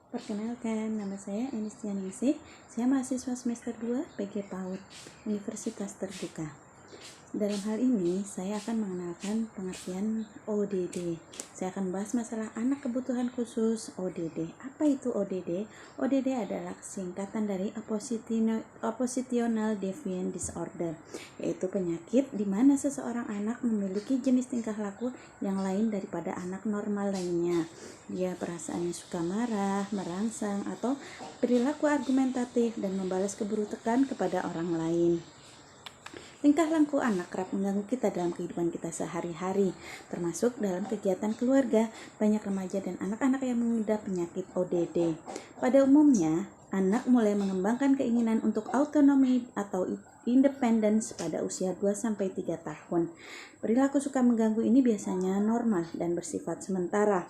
Perkenalkan, nama saya Enistian Ningsih. Saya mahasiswa semester 2 PG PAUD, Universitas Terbuka. Dalam hal ini, saya akan mengenalkan pengertian ODD. Saya akan bahas masalah anak kebutuhan khusus ODD. Apa itu ODD? ODD adalah singkatan dari Oppositional Deviant Disorder, yaitu penyakit di mana seseorang anak memiliki jenis tingkah laku yang lain daripada anak normal lainnya. Dia perasaannya suka marah, merangsang, atau perilaku argumentatif dan membalas keburukan kepada orang lain. Tingkah laku anak kerap mengganggu kita dalam kehidupan kita sehari-hari, termasuk dalam kegiatan keluarga. Banyak remaja dan anak-anak yang mengidap penyakit ODD. Pada umumnya, anak mulai mengembangkan keinginan untuk autonomi atau independence pada usia 2-3 tahun. Perilaku suka mengganggu ini biasanya normal dan bersifat sementara.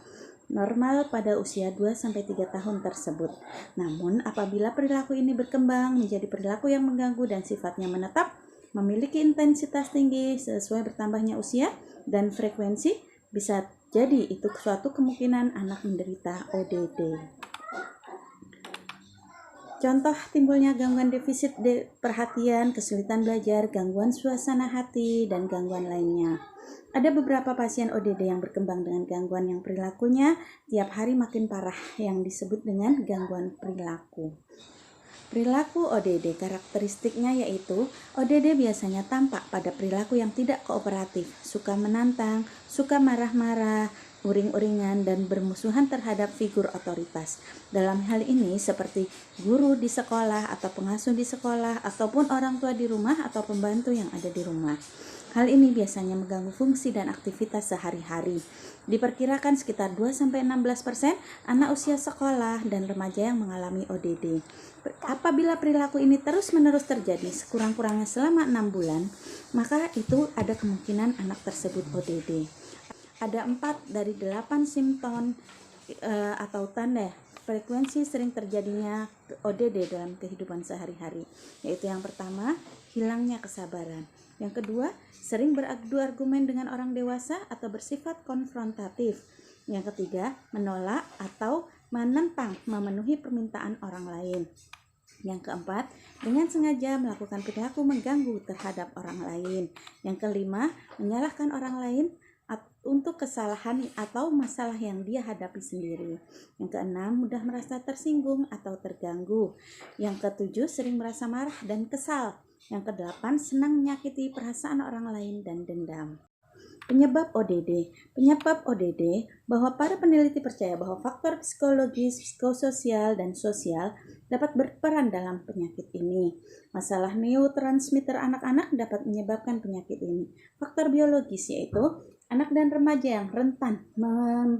Normal pada usia 2-3 tahun tersebut. Namun, apabila perilaku ini berkembang menjadi perilaku yang mengganggu dan sifatnya menetap, memiliki intensitas tinggi sesuai bertambahnya usia dan frekuensi, bisa jadi itu suatu kemungkinan anak menderita ODD. Contoh timbulnya gangguan defisit perhatian, kesulitan belajar, gangguan suasana hati, dan gangguan lainnya. Ada beberapa pasien ODD yang berkembang dengan gangguan yang perilakunya tiap hari makin parah yang disebut dengan gangguan perilaku. Perilaku ODD karakteristiknya yaitu ODD biasanya tampak pada perilaku yang tidak kooperatif, suka menantang, suka marah-marah, uring-uringan, dan bermusuhan terhadap figur otoritas. Dalam hal ini seperti guru di sekolah atau pengasuh di sekolah ataupun orang tua di rumah atau pembantu yang ada di rumah. Hal ini biasanya mengganggu fungsi dan aktivitas sehari-hari. Diperkirakan sekitar 2-16% anak usia sekolah dan remaja yang mengalami ODD. Apabila perilaku ini terus-menerus terjadi sekurang-kurangnya selama 6 bulan, maka itu ada kemungkinan anak tersebut ODD. Ada 4 dari 8 simptom atau tanda frekuensi sering terjadinya ODD dalam kehidupan sehari-hari, yaitu yang pertama, hilangnya kesabaran. Yang kedua, sering beradu argumen dengan orang dewasa atau bersifat konfrontatif. Yang ketiga, menolak atau menentang memenuhi permintaan orang lain. Yang keempat, dengan sengaja melakukan perilaku mengganggu terhadap orang lain. Yang kelima, menyalahkan orang lain untuk kesalahan atau masalah yang dia hadapi sendiri. Yang keenam, mudah merasa tersinggung atau terganggu. Yang ketujuh, sering merasa marah dan kesal. Yang kedelapan, senang menyakiti perasaan orang lain dan dendam. Penyebab ODD bahwa para peneliti percaya bahwa faktor psikologis, psikososial, dan sosial dapat berperan dalam penyakit ini. Masalah neurotransmitter anak-anak dapat menyebabkan penyakit ini. Faktor biologis yaitu anak dan remaja yang rentan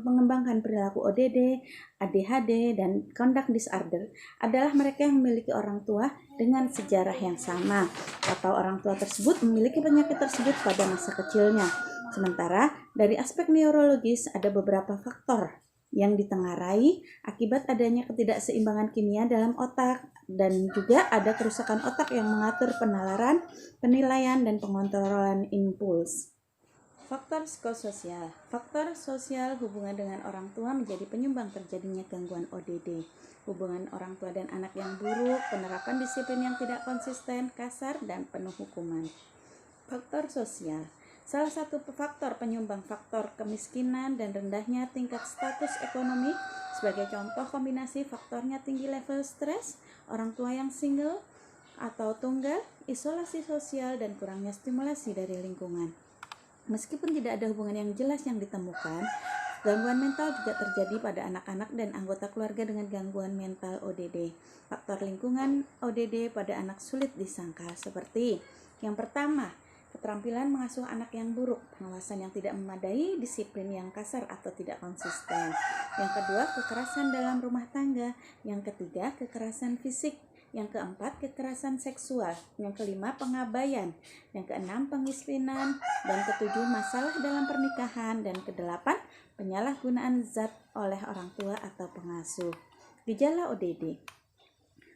mengembangkan perilaku ODD, ADHD, dan conduct disorder adalah mereka yang memiliki orang tua dengan sejarah yang sama atau orang tua tersebut memiliki penyakit tersebut pada masa kecilnya. Sementara dari aspek neurologis ada beberapa faktor yang ditengarai akibat adanya ketidakseimbangan kimia dalam otak dan juga ada kerusakan otak yang mengatur penalaran, penilaian, dan pengontrolan impuls. Faktor psikososial. Faktor sosial hubungan dengan orang tua menjadi penyumbang terjadinya gangguan ODD. Hubungan orang tua dan anak yang buruk, penerapan disiplin yang tidak konsisten, kasar, dan penuh hukuman. Faktor sosial. Salah satu faktor penyumbang faktor kemiskinan dan rendahnya tingkat status ekonomi. Sebagai contoh kombinasi faktornya tinggi level stres, orang tua yang single atau tunggal, isolasi sosial, dan kurangnya stimulasi dari lingkungan. Meskipun tidak ada hubungan yang jelas yang ditemukan, gangguan mental juga terjadi pada anak-anak dan anggota keluarga dengan gangguan mental ODD. Faktor lingkungan ODD pada anak sulit disangkal seperti yang pertama, keterampilan mengasuh anak yang buruk, pengawasan yang tidak memadai, disiplin yang kasar atau tidak konsisten. Yang kedua, kekerasan dalam rumah tangga. Yang ketiga, kekerasan fisik. Yang keempat, kekerasan seksual. Yang kelima, pengabaian. Yang keenam, pemiskinan. Dan ketujuh, masalah dalam pernikahan. Dan kedelapan, penyalahgunaan zat oleh orang tua atau pengasuh. Gejala ODD.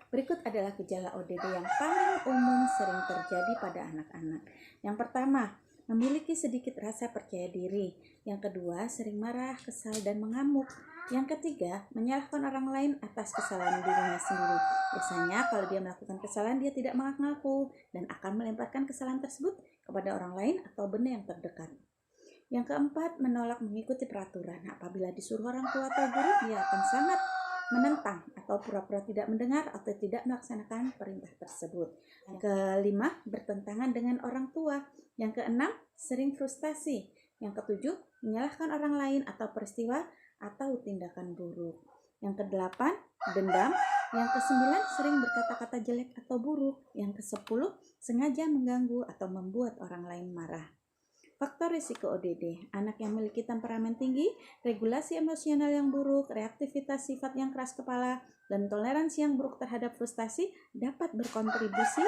Berikut adalah gejala ODD yang paling umum sering terjadi pada anak-anak. Yang pertama, memiliki sedikit rasa percaya diri. Yang kedua, sering marah, kesal, dan mengamuk. Yang ketiga, menyalahkan orang lain atas kesalahan dirinya sendiri. Biasanya kalau dia melakukan kesalahan, dia tidak mengaku dan akan melemparkan kesalahan tersebut kepada orang lain atau benda yang terdekat. Yang keempat, menolak mengikuti peraturan. Apabila disuruh orang tua atau guru, dia akan sangat menentang atau pura-pura tidak mendengar atau tidak melaksanakan perintah tersebut. Yang kelima, bertentangan dengan orang tua. Yang keenam, sering frustasi. Yang ketujuh, menyalahkan orang lain atau peristiwa atau tindakan buruk. Yang kedelapan, dendam. Yang kesembilan, sering berkata-kata jelek atau buruk. Yang kesepuluh, sengaja mengganggu atau membuat orang lain marah. Faktor risiko ODD, anak yang memiliki temperamen tinggi, regulasi emosional yang buruk, reaktivitas sifat yang keras kepala, dan toleransi yang buruk terhadap frustasi dapat berkontribusi.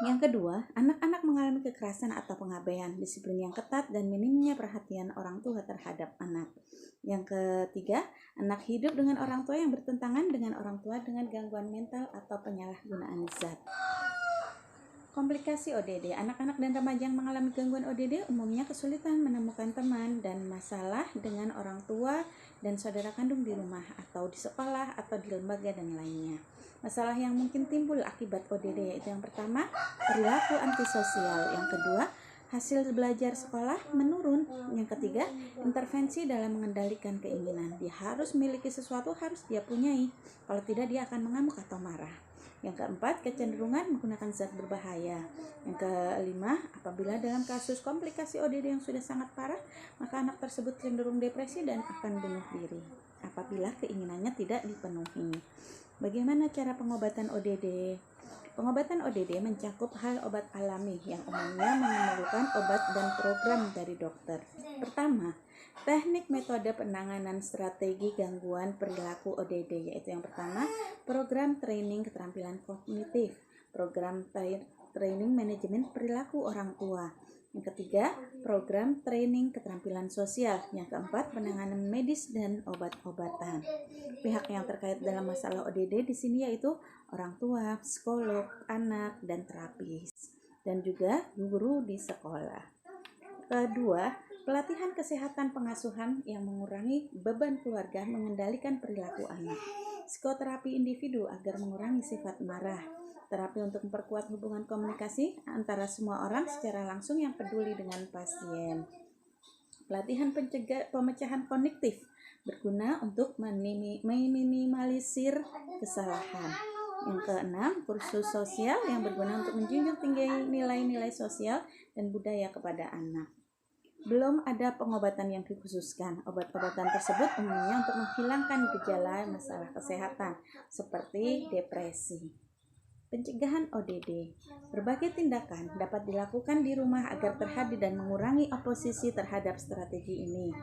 Yang kedua, anak-anak mengalami kekerasan atau pengabaian, disiplin yang ketat, dan minimnya perhatian orang tua terhadap anak. Yang ketiga, anak hidup dengan orang tua yang bertentangan dengan orang tua dengan gangguan mental atau penyalahgunaan zat. Komplikasi ODD, anak-anak dan remaja yang mengalami gangguan ODD umumnya kesulitan menemukan teman dan masalah dengan orang tua dan saudara kandung di rumah atau di sekolah atau di lembaga dan lainnya. Masalah yang mungkin timbul akibat ODD yaitu yang pertama, perilaku antisosial. Yang kedua, hasil belajar sekolah menurun. Yang ketiga, intervensi dalam mengendalikan keinginan. Dia harus memiliki sesuatu, harus dia punyai. Kalau tidak, dia akan mengamuk atau marah. Yang keempat, kecenderungan menggunakan zat berbahaya. Yang kelima, apabila dalam kasus komplikasi ODD yang sudah sangat parah, maka anak tersebut cenderung depresi dan akan bunuh diri apabila keinginannya tidak dipenuhi. Bagaimana cara pengobatan ODD? Pengobatan ODD mencakup hal obat alami yang umumnya memerlukan obat dan program dari dokter. Pertama, teknik metode penanganan strategi gangguan perilaku ODD, yaitu yang pertama, program training keterampilan kognitif, program training manajemen perilaku orang tua. Yang ketiga, program training keterampilan sosial. Yang keempat, penanganan medis dan obat-obatan. Pihak yang terkait dalam masalah ODD di sini yaitu orang tua, psikolog, anak, dan terapis, dan juga guru di sekolah. Kedua, pelatihan kesehatan pengasuhan yang mengurangi beban keluarga mengendalikan perilaku anak. Psikoterapi individu agar mengurangi sifat marah. Terapi untuk memperkuat hubungan komunikasi antara semua orang secara langsung yang peduli dengan pasien. Pelatihan pemecahan kognitif berguna untuk meminimalisir kesalahan. Yang keenam, kursus sosial yang berguna untuk menjunjung tinggi nilai-nilai sosial dan budaya kepada anak. Belum ada pengobatan yang dikhususkan. Obat-obatan tersebut umumnya untuk menghilangkan gejala masalah kesehatan seperti depresi. Pencegahan ODD. Berbagai tindakan dapat dilakukan di rumah agar terhadap dan mengurangi oposisi terhadap strategi ini.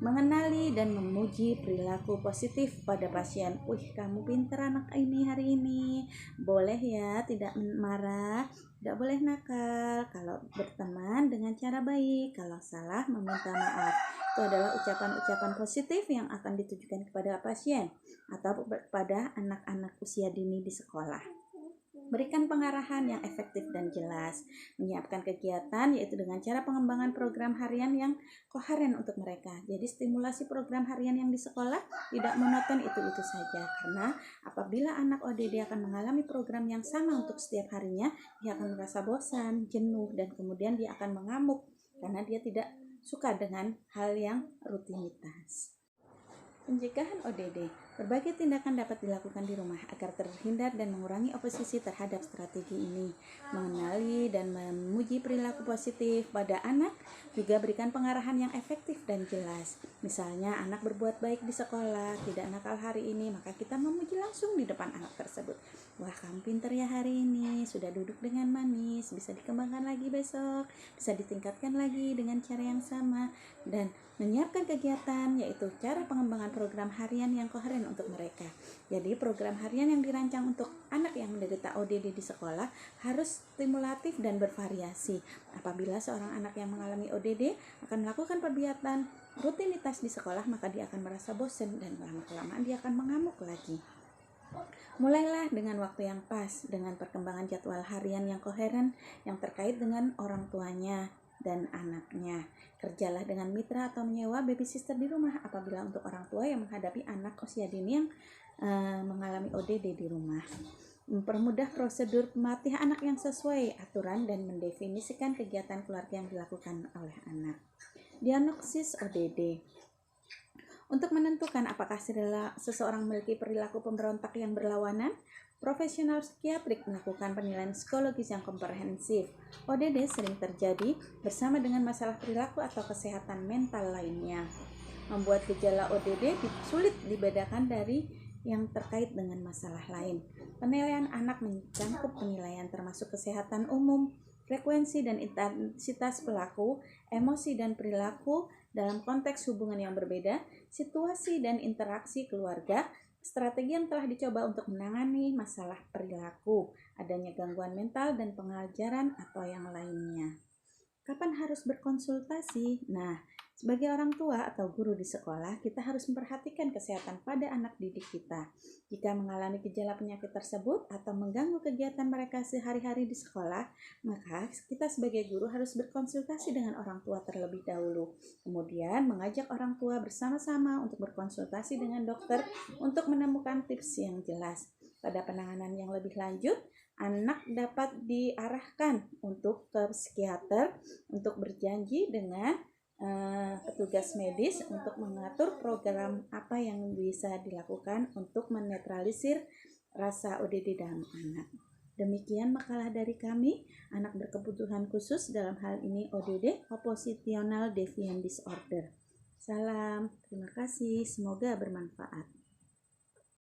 Mengenali dan memuji perilaku positif pada pasien. Kamu pinter anak ini hari ini. Boleh ya, tidak marah, tidak boleh nakal. Kalau berteman dengan cara baik, kalau salah meminta maaf. Itu adalah ucapan-ucapan positif yang akan ditujukan kepada pasien atau kepada anak-anak usia dini di sekolah. Berikan pengarahan yang efektif dan jelas. Menyiapkan kegiatan yaitu dengan cara pengembangan program harian yang koheren untuk mereka. Jadi stimulasi program harian yang di sekolah tidak monoton itu-itu saja. Karena apabila anak ODD akan mengalami program yang sama untuk setiap harinya, dia akan merasa bosan, jenuh, dan kemudian dia akan mengamuk karena dia tidak suka dengan hal yang rutinitas. Pencegahan ODD. Berbagai tindakan dapat dilakukan di rumah agar terhindar dan mengurangi oposisi terhadap strategi ini. Mengenali dan memuji perilaku positif pada anak, juga berikan pengarahan yang efektif dan jelas. Misalnya anak berbuat baik di sekolah, tidak nakal hari ini, maka kita memuji langsung di depan anak tersebut. Wah, kamu pintar ya hari ini, sudah duduk dengan manis, bisa dikembangkan lagi besok, bisa ditingkatkan lagi dengan cara yang sama, dan menyiapkan kegiatan yaitu cara pengembangan program harian yang koheren untuk mereka. Jadi program harian yang dirancang untuk anak yang menderita ODD di sekolah harus stimulatif dan bervariasi. Apabila seorang anak yang mengalami ODD akan melakukan kegiatan rutinitas di sekolah, maka dia akan merasa bosan dan lama-kelamaan dia akan mengamuk lagi. Mulailah dengan waktu yang pas, dengan perkembangan jadwal harian yang koheren yang terkait dengan orang tuanya dan anaknya. Kerjalah dengan mitra atau menyewa babysitter di rumah apabila untuk orang tua yang menghadapi anak usia dini yang mengalami ODD di rumah. Mempermudah prosedur pelatih anak yang sesuai aturan dan mendefinisikan kegiatan keluarga yang dilakukan oleh anak. Diagnosis ODD. Untuk menentukan apakah seseorang memiliki perilaku pemberontak yang berlawanan, profesional psikiatrik melakukan penilaian psikologis yang komprehensif. ODD sering terjadi bersama dengan masalah perilaku atau kesehatan mental lainnya. Membuat gejala ODD sulit dibedakan dari yang terkait dengan masalah lain. Penilaian anak mencakup penilaian termasuk kesehatan umum, frekuensi dan intensitas pelaku, emosi dan perilaku dalam konteks hubungan yang berbeda, situasi dan interaksi keluarga, strategi yang telah dicoba untuk menangani masalah perilaku, adanya gangguan mental dan pengajaran atau yang lainnya. Kapan harus berkonsultasi? Nah, sebagai orang tua atau guru di sekolah, kita harus memperhatikan kesehatan pada anak didik kita. Jika mengalami gejala penyakit tersebut atau mengganggu kegiatan mereka sehari-hari di sekolah, maka kita sebagai guru harus berkonsultasi dengan orang tua terlebih dahulu. Kemudian mengajak orang tua bersama-sama untuk berkonsultasi dengan dokter untuk menemukan tips yang jelas. Pada penanganan yang lebih lanjut, anak dapat diarahkan untuk ke psikiater untuk berjanji dengan petugas medis untuk mengatur program apa yang bisa dilakukan untuk menetralisir rasa ODD dalam anak. Demikian makalah dari kami, anak berkebutuhan khusus, dalam hal ini ODD, Oppositional Defiant Disorder. Salam, terima kasih, semoga bermanfaat.